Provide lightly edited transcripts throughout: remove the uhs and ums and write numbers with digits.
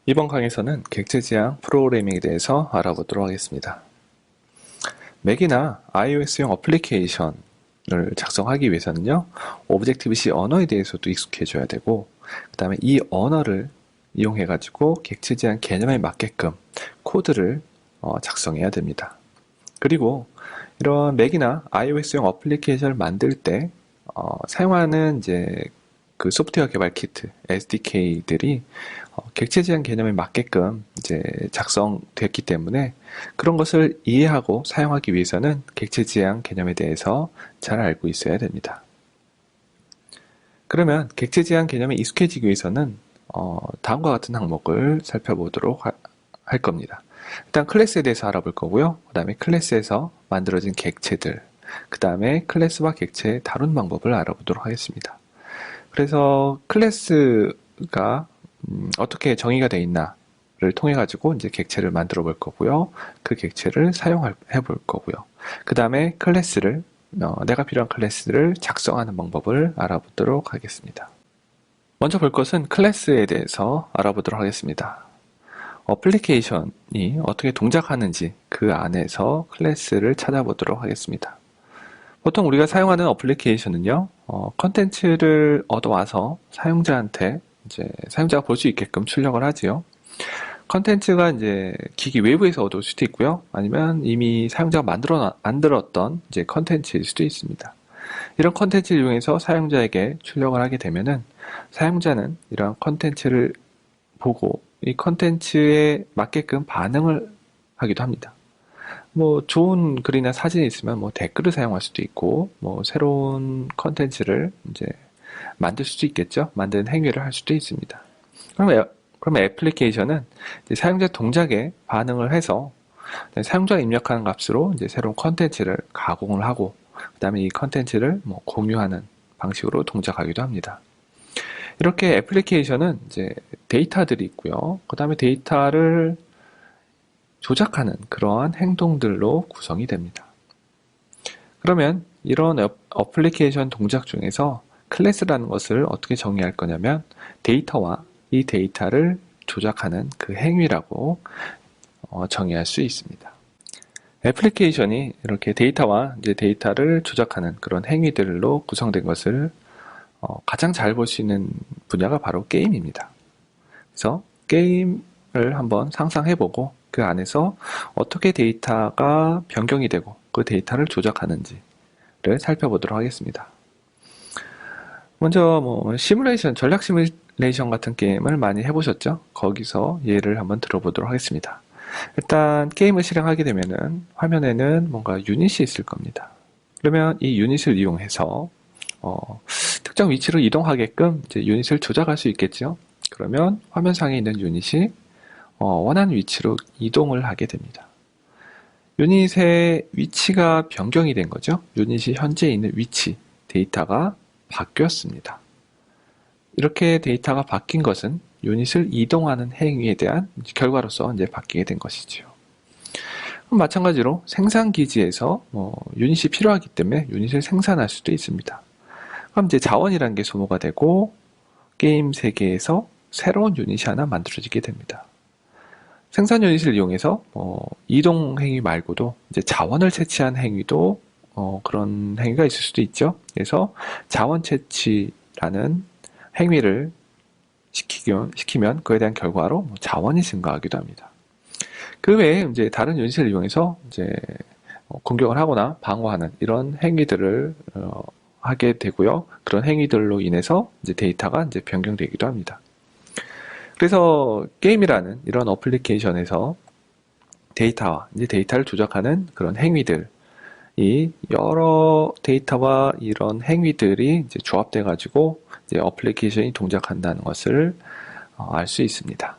이번 강의에서는 객체 지향 프로그래밍에 대해서 알아보도록 하겠습니다. 맥이나 iOS용 어플리케이션을 작성하기 위해서는요, 오브젝티브-C 언어에 대해서도 익숙해져야 되고, 그 다음에 이 언어를 이용해가지고 객체 지향 개념에 맞게끔 코드를 작성해야 됩니다. 그리고 이런 맥이나 iOS용 어플리케이션을 만들 때 사용하는 이제 그 소프트웨어 개발 키트, SDK들이 객체 지향 개념에 맞게끔 이제 작성됐기 때문에 그런 것을 이해하고 사용하기 위해서는 객체 지향 개념에 대해서 잘 알고 있어야 됩니다. 그러면 객체 지향 개념에 익숙해지기 위해서는 다음과 같은 항목을 살펴보도록 할 겁니다. 일단 클래스에 대해서 알아볼 거고요. 그 다음에 클래스에서 만들어진 객체들, 그 다음에 클래스와 객체의 다룬 방법을 알아보도록 하겠습니다. 그래서 클래스가 어떻게 정의가 되어 있나를 통해 가지고 이제 객체를 만들어 볼 거고요. 그 객체를 사용해 볼 거고요. 그 다음에 클래스를 내가 필요한 클래스를 작성하는 방법을 알아보도록 하겠습니다. 먼저 볼 것은 클래스에 대해서 알아보도록 하겠습니다. 어플리케이션이 어떻게 동작하는지 그 안에서 클래스를 찾아보도록 하겠습니다. 보통 우리가 사용하는 어플리케이션은요, 컨텐츠를 얻어와서 사용자한테 이제 사용자가 볼 수 있게끔 출력을 하지요. 컨텐츠가 이제 기기 외부에서 얻을 수도 있고요. 아니면 이미 사용자가 만들었던 이제 컨텐츠일 수도 있습니다. 이런 컨텐츠를 이용해서 사용자에게 출력을 하게 되면은 사용자는 이런 컨텐츠를 보고 이 컨텐츠에 맞게끔 반응을 하기도 합니다. 뭐 좋은 글이나 사진이 있으면 뭐 댓글을 사용할 수도 있고 뭐 새로운 컨텐츠를 이제 만들 수도 있겠죠. 만드는 행위를 할 수도 있습니다. 그러면 애플리케이션은 이제 사용자 동작에 반응을 해서 사용자가 입력하는 값으로 이제 새로운 컨텐츠를 가공을 하고 그다음에 이 컨텐츠를 뭐 공유하는 방식으로 동작하기도 합니다. 이렇게 애플리케이션은 이제 데이터들이 있고요. 그다음에 데이터를 조작하는 그러한 행동들로 구성이 됩니다. 그러면 이런 어플리케이션 동작 중에서 클래스라는 것을 어떻게 정의할 거냐면 데이터와 이 데이터를 조작하는 그 행위라고 정의할 수 있습니다. 애플리케이션이 이렇게 데이터와 이제 데이터를 조작하는 그런 행위들로 구성된 것을 가장 잘 볼 수 있는 분야가 바로 게임입니다. 그래서 게임을 한번 상상해보고 그 안에서 어떻게 데이터가 변경이 되고 그 데이터를 조작하는지를 살펴보도록 하겠습니다. 먼저 뭐 시뮬레이션, 전략 시뮬레이션 같은 게임을 많이 해보셨죠? 거기서 예를 한번 들어보도록 하겠습니다. 일단 게임을 실행하게 되면은 화면에는 뭔가 유닛이 있을 겁니다. 그러면 이 유닛을 이용해서 특정 위치로 이동하게끔 이제 유닛을 조작할 수 있겠죠. 그러면 화면상에 있는 유닛이 원하는 위치로 이동을 하게 됩니다. 유닛의 위치가 변경이 된 거죠. 유닛이 현재 있는 위치, 데이터가 바뀌었습니다. 이렇게 데이터가 바뀐 것은 유닛을 이동하는 행위에 대한 결과로서 이제 바뀌게 된 것이죠. 마찬가지로 생산 기지에서 유닛이 필요하기 때문에 유닛을 생산할 수도 있습니다. 그럼 이제 자원이라는 게 소모가 되고 게임 세계에서 새로운 유닛이 하나 만들어지게 됩니다. 생산 유닛을 이용해서 이동 행위 말고도 이제 자원을 채취한 행위도 그런 행위가 있을 수도 있죠. 그래서 자원 채취라는 행위를 시키면 그에 대한 결과로 자원이 증가하기도 합니다. 그 외에 이제 다른 유닛을 이용해서 이제 공격을 하거나 방어하는 이런 행위들을 하게 되고요. 그런 행위들로 인해서 이제 데이터가 이제 변경되기도 합니다. 그래서 게임이라는 이런 어플리케이션에서 데이터와 이제 데이터를 조작하는 그런 행위들이 여러 데이터와 이런 행위들이 이제 조합돼 가지고 이제 어플리케이션이 동작한다는 것을 알 수 있습니다.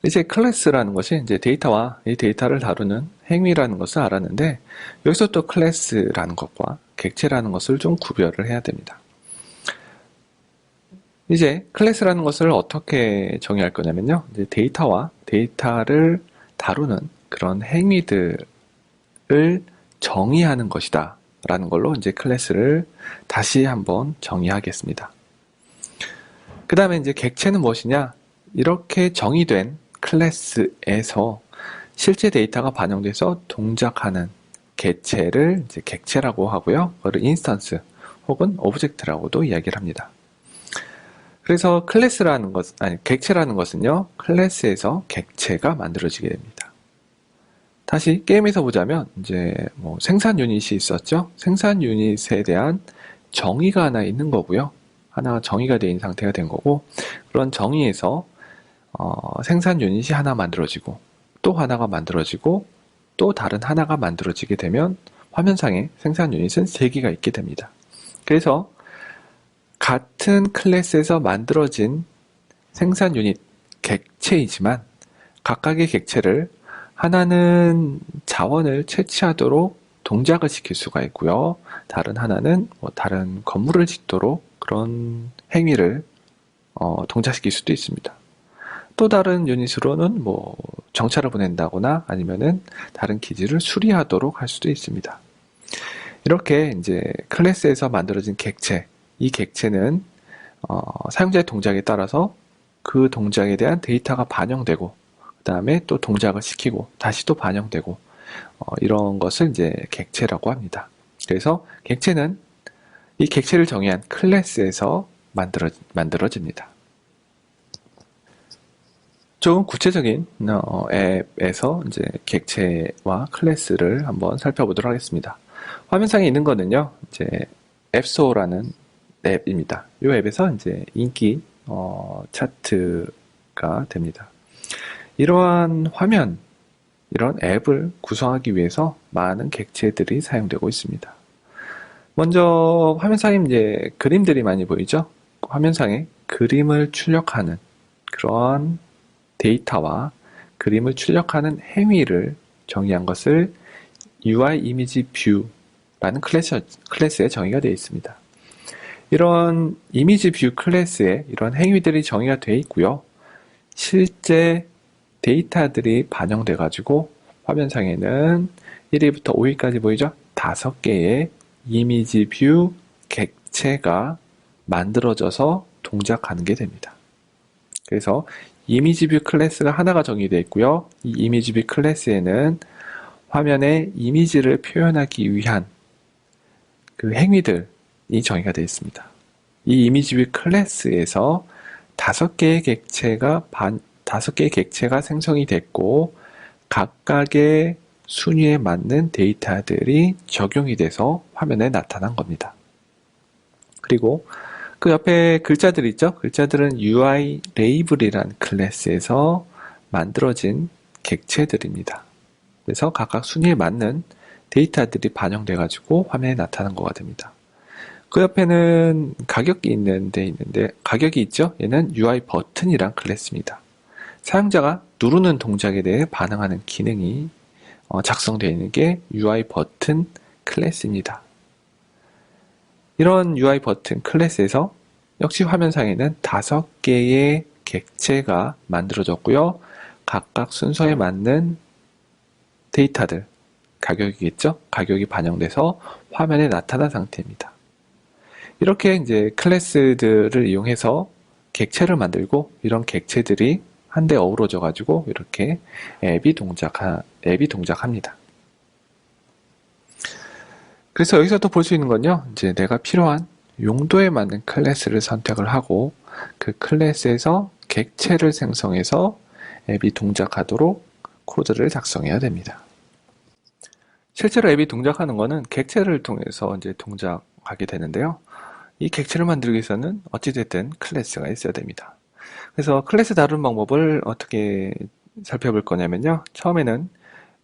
이제 클래스라는 것이 이제 데이터와 이 데이터를 다루는 행위라는 것을 알았는데 여기서 또 클래스라는 것과 객체라는 것을 좀 구별을 해야 됩니다. 이제 클래스라는 것을 어떻게 정의할 거냐면요. 이제 데이터와 데이터를 다루는 그런 행위들을 정의하는 것이다 라는 걸로 이제 클래스를 다시 한번 정의하겠습니다. 그 다음에 이제 객체는 무엇이냐? 이렇게 정의된 클래스에서 실제 데이터가 반영돼서 동작하는 개체를 이제 객체라고 하고요. 그걸 인스턴스 혹은 오브젝트라고도 이야기를 합니다. 그래서 객체라는 것은요, 클래스에서 객체가 만들어지게 됩니다. 다시 게임에서 보자면, 이제 뭐 생산 유닛이 있었죠? 생산 유닛에 대한 정의가 하나 있는 거고요. 하나가 정의가 되어 있는 상태가 된 거고, 그런 정의에서 생산 유닛이 하나 만들어지고, 또 하나가 만들어지고, 또 다른 하나가 만들어지게 되면 화면상에 생산 유닛은 3개가 있게 됩니다. 그래서 같은 클래스에서 만들어진 생산 유닛 객체이지만 각각의 객체를 하나는 자원을 채취하도록 동작을 시킬 수가 있고요. 다른 하나는 다른 건물을 짓도록 그런 행위를 동작시킬 수도 있습니다. 또 다른 유닛으로는 정찰을 보낸다거나 아니면은 다른 기지를 수리하도록 할 수도 있습니다. 이렇게 이제 클래스에서 만들어진 객체, 이 객체는 사용자의 동작에 따라서 그 동작에 대한 데이터가 반영되고 그 다음에 또 동작을 시키고 다시 또 반영되고 이런 것을 이제 객체라고 합니다. 그래서 객체는 이 객체를 정의한 클래스에서 만들어집니다. 조금 구체적인 앱에서 이제 객체와 클래스를 한번 살펴보도록 하겠습니다. 화면상에 있는 거는요, 이제 앱소라는 앱입니다. 이 앱에서 이제 인기 차트가 됩니다. 이러한 화면, 이런 앱을 구성하기 위해서 많은 객체들이 사용되고 있습니다. 먼저 화면상에 이제 그림들이 많이 보이죠? 화면상에 그림을 출력하는 그러한 데이터와 그림을 출력하는 행위를 정의한 것을 UI 이미지 뷰라는 클래스에 정의가 되어 있습니다. 이런 이미지 뷰 클래스에 이런 행위들이 정의가 되어 있고요. 실제 데이터들이 반영돼 가지고 화면상에는 1위부터 5위까지 보이죠? 5개의 이미지 뷰 객체가 만들어져서 동작하는 게 됩니다. 그래서 이미지 뷰 클래스가 하나가 정의되어 있고요. 이 이미지 뷰 클래스에는 화면에 이미지를 표현하기 위한 그 행위들이 정의가 되어 있습니다. 이 이미지 뷰 클래스에서 5개의 객체가 생성이 됐고 각각의 순위에 맞는 데이터들이 적용이 돼서 화면에 나타난 겁니다. 그리고 그 옆에 글자들 있죠? 글자들은 UI 레이블이라는 클래스에서 만들어진 객체들입니다. 그래서 각각 순위에 맞는 데이터들이 반영돼 가지고 화면에 나타난 거가 됩니다. 그 옆에는 가격이 있는데 가격이 있죠? 얘는 UI 버튼이란 클래스입니다. 사용자가 누르는 동작에 대해 반응하는 기능이 작성되어 있는 게 UI 버튼 클래스입니다. 이런 UI 버튼 클래스에서 역시 화면상에는 5개의 객체가 만들어졌고요. 각각 순서에 맞는 데이터들, 가격이겠죠? 가격이 반영돼서 화면에 나타난 상태입니다. 이렇게 이제 클래스들을 이용해서 객체를 만들고 이런 객체들이 한데 어우러져 가지고 이렇게 앱이 동작합니다. 그래서 여기서 또 볼 수 있는 건요, 이제 내가 필요한 용도에 맞는 클래스를 선택을 하고 그 클래스에서 객체를 생성해서 앱이 동작하도록 코드를 작성해야 됩니다. 실제로 앱이 동작하는 거는 객체를 통해서 이제 동작하게 되는데요. 이 객체를 만들기 위해서는 어찌됐든 클래스가 있어야 됩니다. 그래서 클래스 다루는 방법을 어떻게 살펴볼 거냐면요. 처음에는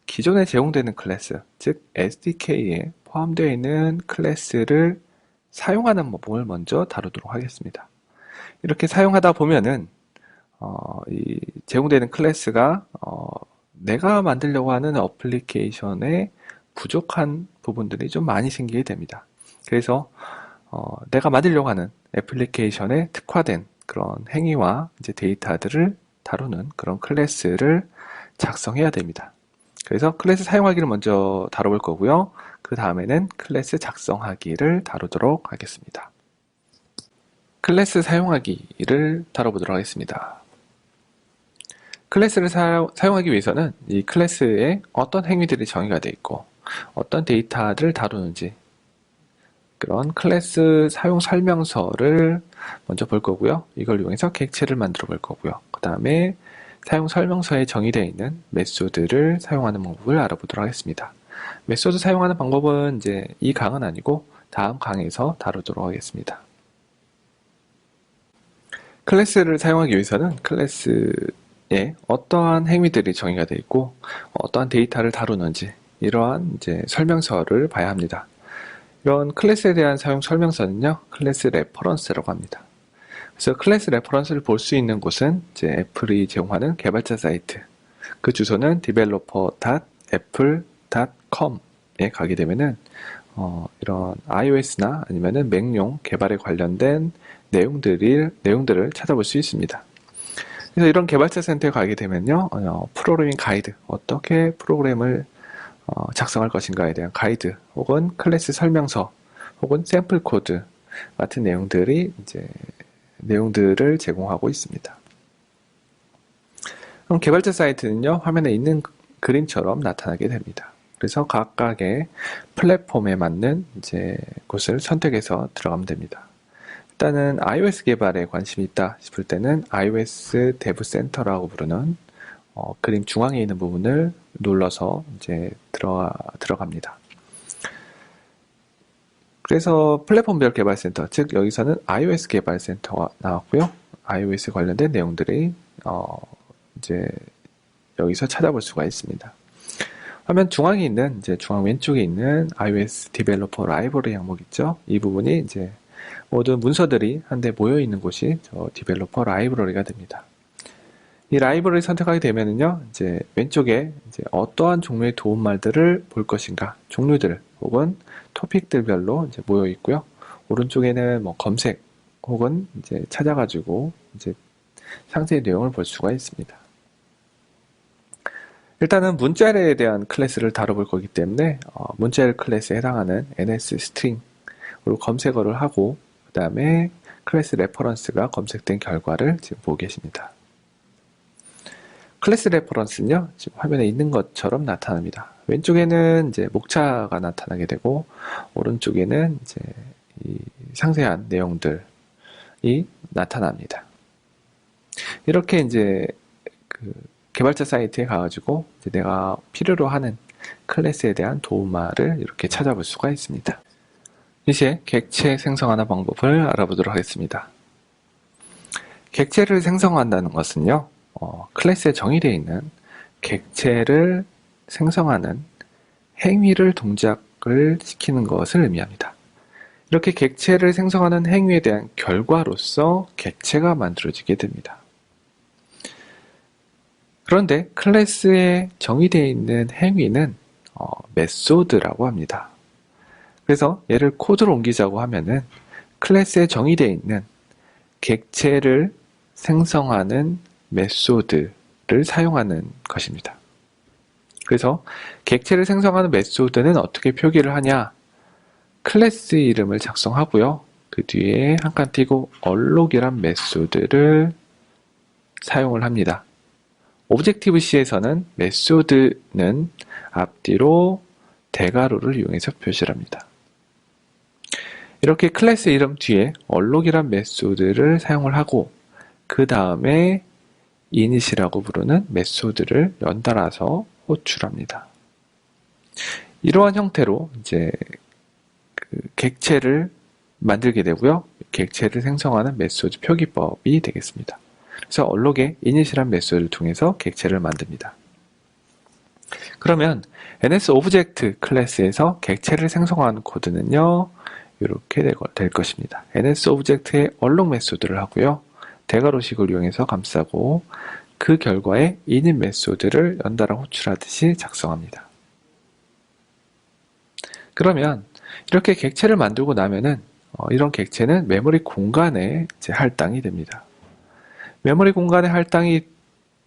기존에 제공되는 클래스, 즉 SDK에 포함되어 있는 클래스를 사용하는 방법을 먼저 다루도록 하겠습니다. 이렇게 사용하다 보면은 이 제공되는 클래스가 내가 만들려고 하는 어플리케이션에 부족한 부분들이 좀 많이 생기게 됩니다. 그래서 내가 만들려고 하는 애플리케이션에 특화된 그런 행위와 이제 데이터들을 다루는 그런 클래스를 작성해야 됩니다. 그래서 클래스 사용하기를 먼저 다뤄볼 거고요. 그 다음에는 클래스 작성하기를 다루도록 하겠습니다. 클래스 사용하기를 다뤄보도록 하겠습니다. 클래스를 사용하기 위해서는 이 클래스에 어떤 행위들이 정의가 되어 있고 어떤 데이터를 다루는지 그런 클래스 사용 설명서를 먼저 볼 거고요. 이걸 이용해서 객체를 만들어 볼 거고요. 그 다음에 사용 설명서에 정의되어 있는 메소드를 사용하는 방법을 알아보도록 하겠습니다. 메소드 사용하는 방법은 이제 이 강은 아니고 다음 강에서 다루도록 하겠습니다. 클래스를 사용하기 위해서는 클래스에 어떠한 행위들이 정의가 되어 있고 어떠한 데이터를 다루는지 이러한 이제 설명서를 봐야 합니다. 이런 클래스에 대한 사용 설명서는요, 클래스 레퍼런스라고 합니다. 그래서 클래스 레퍼런스를 볼 수 있는 곳은 이제 애플이 제공하는 개발자 사이트. 그 주소는 developer.apple.com에 가게 되면은 이런 iOS나 아니면은 맥용 개발에 관련된 내용들을 찾아볼 수 있습니다. 그래서 이런 개발자 센터에 가게 되면요, 프로그래밍 가이드, 어떻게 프로그램을 작성할 것인가에 대한 가이드, 혹은 클래스 설명서, 혹은 샘플 코드 같은 내용들을 제공하고 있습니다. 그럼 개발자 사이트는요, 화면에 있는 그림처럼 나타나게 됩니다. 그래서 각각의 플랫폼에 맞는 곳을 선택해서 들어가면 됩니다. 일단은 iOS 개발에 관심이 있다 싶을 때는 iOS 데브 센터라고 부르는 그림 중앙에 있는 부분을 눌러서 들어갑니다. 그래서 플랫폼별 개발센터, 즉 여기서는 iOS 개발센터가 나왔고요. iOS 관련된 내용들이 여기서 찾아볼 수가 있습니다. 화면 중앙에 있는 중앙 왼쪽에 있는 iOS 디벨로퍼 라이브러리 항목 있죠. 이 부분이 모든 문서들이 한데 모여 있는 곳이 저 디벨로퍼 라이브러리가 됩니다. 이 라이브러리 선택하게 되면은요, 왼쪽에 어떠한 종류의 도움말들을 볼 것인가, 종류들 혹은 토픽들별로 모여 있고요. 오른쪽에는 뭐 검색 혹은 찾아가지고 상세히 내용을 볼 수가 있습니다. 일단은 문자열에 대한 클래스를 다뤄볼 거기 때문에 문자열 클래스에 해당하는 ns 스트링으로 검색어를 하고 그 다음에 클래스 레퍼런스가 검색된 결과를 지금 보고 계십니다. 클래스 레퍼런스는요, 지금 화면에 있는 것처럼 나타납니다. 왼쪽에는 목차가 나타나게 되고 오른쪽에는 이 상세한 내용들이 나타납니다. 이렇게 개발자 사이트에 가가지고 내가 필요로 하는 클래스에 대한 도움말을 이렇게 찾아볼 수가 있습니다. 이제 객체 생성하는 방법을 알아보도록 하겠습니다. 객체를 생성한다는 것은요, 클래스에 정의되어 있는 객체를 생성하는 행위를 동작을 시키는 것을 의미합니다. 이렇게 객체를 생성하는 행위에 대한 결과로서 객체가 만들어지게 됩니다. 그런데 클래스에 정의되어 있는 행위는 메소드라고 합니다. 그래서 얘를 코드로 옮기자고 하면은 클래스에 정의되어 있는 객체를 생성하는 메소드를 사용하는 것입니다. 그래서 객체를 생성하는 메소드는 어떻게 표기를 하냐? 클래스 이름을 작성하고요. 그 뒤에 한 칸 띄고 alloc 이란 메소드를 사용을 합니다. 오브젝티브-C에서는 메소드는 앞뒤로 대괄호를 이용해서 표시를 합니다. 이렇게 클래스 이름 뒤에 alloc 이란 메소드를 사용을 하고 그 다음에 init이라고 부르는 메소드를 연달아서 호출합니다. 이러한 형태로 객체를 만들게 되고요. 객체를 생성하는 메소드 표기법이 되겠습니다. 그래서 alloc init이란 메소드를 통해서 객체를 만듭니다. 그러면 NSObject 클래스에서 객체를 생성하는 코드는요, 이렇게 될 것입니다. NSObject의 alloc 메소드를 하고요. 대괄호식을 이용해서 감싸고 그 결과에 init 메소드를 연달아 호출하듯이 작성합니다. 그러면 이렇게 객체를 만들고 나면은 이런 객체는 메모리 공간에 할당이 됩니다. 메모리 공간에 할당이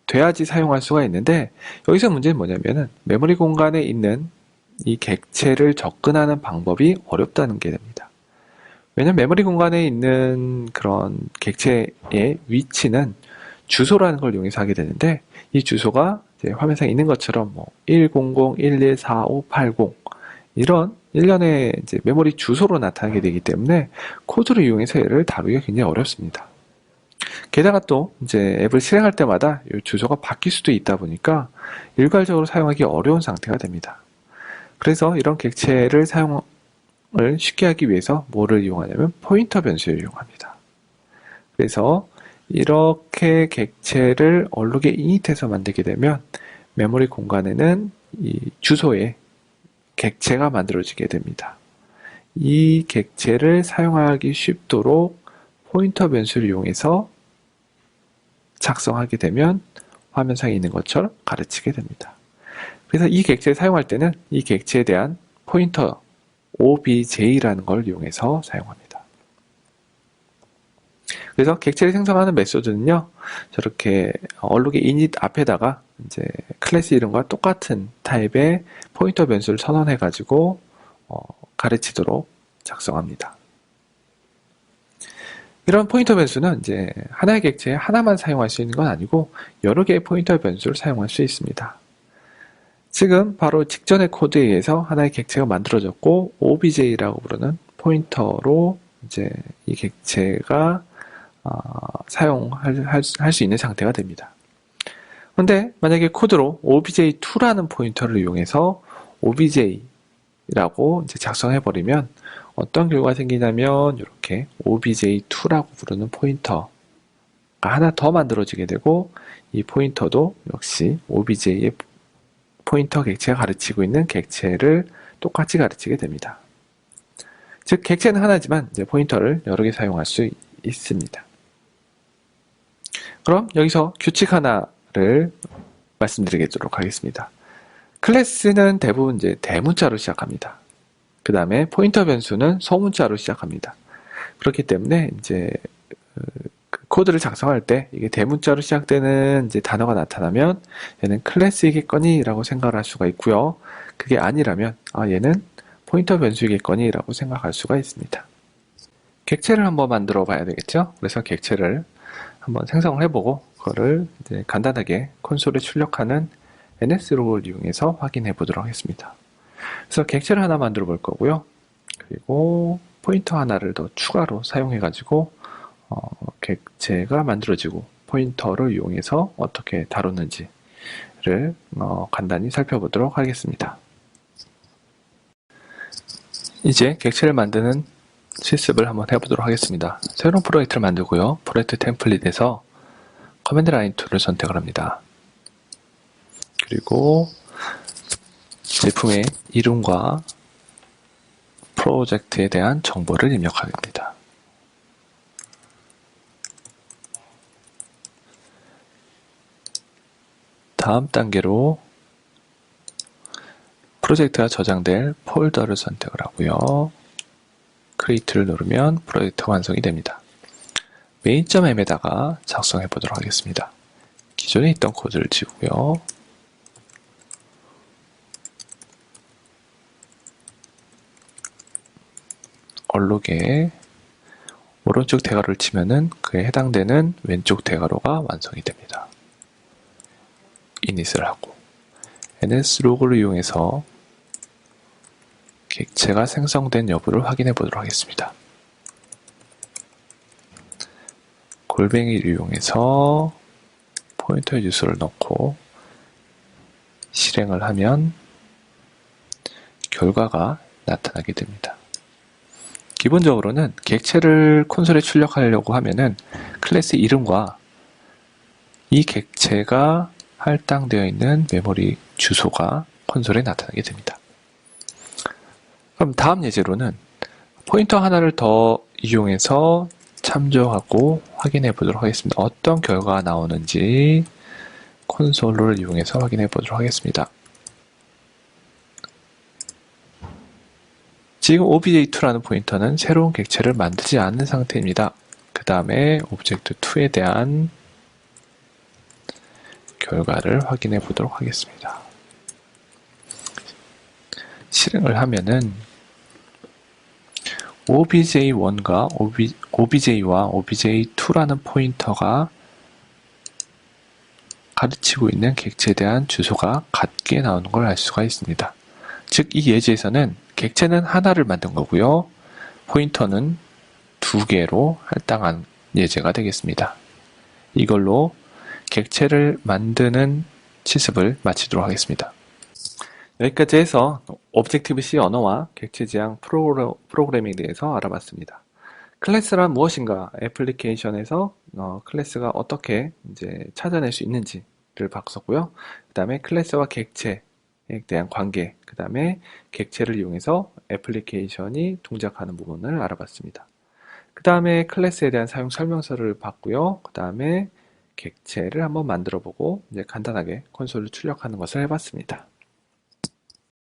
돼야지 사용할 수가 있는데 여기서 문제는 뭐냐면은 메모리 공간에 있는 이 객체를 접근하는 방법이 어렵다는 게 됩니다. 왜냐면 메모리 공간에 있는 그런 객체의 위치는 주소라는 걸 이용해서 하게 되는데, 이 주소가 이제 화면상에 있는 것처럼 뭐 100114580 이런 일련의 이제 메모리 주소로 나타나게 되기 때문에 코드를 이용해서 얘를 다루기가 굉장히 어렵습니다. 게다가 또 이제 앱을 실행할 때마다 이 주소가 바뀔 수도 있다 보니까 일괄적으로 사용하기 어려운 상태가 됩니다. 그래서 이런 객체를 사용을 쉽게 하기 위해서 뭐를 이용하냐면 포인터 변수를 이용합니다. 그래서 이렇게 객체를 얼룩에 이닛해서 만들게 되면 메모리 공간에는 이 주소에 객체가 만들어지게 됩니다. 이 객체를 사용하기 쉽도록 포인터 변수를 이용해서 작성하게 되면 화면상에 있는 것처럼 가르치게 됩니다. 그래서 이 객체를 사용할 때는 이 객체에 대한 포인터 obj라는 걸 이용해서 사용합니다. 그래서 객체를 생성하는 메소드는요, 저렇게 얼룩의 init 앞에다가 이제 클래스 이름과 똑같은 타입의 포인터 변수를 선언해 가지고 가르치도록 작성합니다. 이런 포인터 변수는 이제 하나의 객체에 하나만 사용할 수 있는 건 아니고 여러 개의 포인터 변수를 사용할 수 있습니다. 지금 바로 직전의 코드에 의해서 하나의 객체가 만들어졌고 obj라고 부르는 포인터로 이제 이 객체가 사용할 수 있는 상태가 됩니다. 그런데 만약에 코드로 obj2라는 포인터를 이용해서 obj라고 이제 작성해 버리면 어떤 결과가 생기냐면 이렇게 obj2라고 부르는 포인터가 하나 더 만들어지게 되고 이 포인터도 역시 obj의 포인터 객체가 가르치고 있는 객체를 똑같이 가르치게 됩니다. 즉 객체는 하나지만 이제 포인터를 여러 개 사용할 수 있습니다. 그럼 여기서 규칙 하나를 말씀드리도록 하겠습니다. 클래스는 대부분 이제 대문자로 시작합니다. 그 다음에 포인터 변수는 소문자로 시작합니다. 그렇기 때문에 이제 코드를 작성할 때 이게 대문자로 시작되는 이제 단어가 나타나면 얘는 클래스이겠거니 라고 생각을 할 수가 있고요. 그게 아니라면 얘는 포인터 변수이겠거니 라고 생각할 수가 있습니다. 객체를 한번 만들어 봐야 되겠죠. 그래서 객체를 한번 생성을 해보고 그거를 이제 간단하게 콘솔에 출력하는 ns로그를 이용해서 확인해 보도록 하겠습니다. 그래서 객체를 하나 만들어 볼 거고요. 그리고 포인터 하나를 더 추가로 사용해 가지고 객체가 만들어지고 포인터를 이용해서 어떻게 다루는지를 간단히 살펴보도록 하겠습니다. 이제 객체를 만드는 실습을 한번 해보도록 하겠습니다. 새로운 프로젝트를 만들고요. 프로젝트 템플릿에서 커맨드 라인 툴을 선택을 합니다. 그리고 제품의 이름과 프로젝트에 대한 정보를 입력합니다. 다음 단계로 프로젝트가 저장될 폴더를 선택을 하고요. 크리에이트를 누르면 프로젝트가 완성이 됩니다. main.m에다가 작성해 보도록 하겠습니다. 기존에 있던 코드를 지우고요. 얼룩에 오른쪽 대괄호를 치면은 그에 해당되는 왼쪽 대괄호가 완성이 됩니다. 이닛을 하고 ns로그를 이용해서 객체가 생성된 여부를 확인해 보도록 하겠습니다. 골뱅이를 이용해서 포인터의 주소를 넣고 실행을 하면 결과가 나타나게 됩니다. 기본적으로는 객체를 콘솔에 출력하려고 하면은 클래스 이름과 이 객체가 할당되어 있는 메모리 주소가 콘솔에 나타나게 됩니다. 그럼 다음 예제로는 포인터 하나를 더 이용해서 참조하고 확인해 보도록 하겠습니다. 어떤 결과가 나오는지 콘솔을 이용해서 확인해 보도록 하겠습니다. 지금 obj2라는 포인터는 새로운 객체를 만들지 않은 상태입니다. 그 다음에 object2에 대한 결과를 확인해 보도록 하겠습니다. 실행을 하면은 obj1과 obj와 obj2라는 포인터가 가르치고 있는 객체에 대한 주소가 같게 나오는 걸 알 수가 있습니다. 즉, 이 예제에서는 객체는 하나를 만든 거고요. 포인터는 두 개로 할당한 예제가 되겠습니다. 이걸로 객체를 만드는 실습을 마치도록 하겠습니다. 여기까지 해서 오브젝티브-C 언어와 객체 지향 프로그래밍에 대해서 알아봤습니다. 클래스란 무엇인가, 애플리케이션에서 클래스가 어떻게 이제 찾아낼 수 있는지를 봤었고요. 그 다음에 클래스와 객체에 대한 관계, 그 다음에 객체를 이용해서 애플리케이션이 동작하는 부분을 알아봤습니다. 그 다음에 클래스에 대한 사용 설명서를 봤고요. 그 다음에 객체를 한번 만들어 보고 이제 간단하게 콘솔을 출력하는 것을 해봤습니다.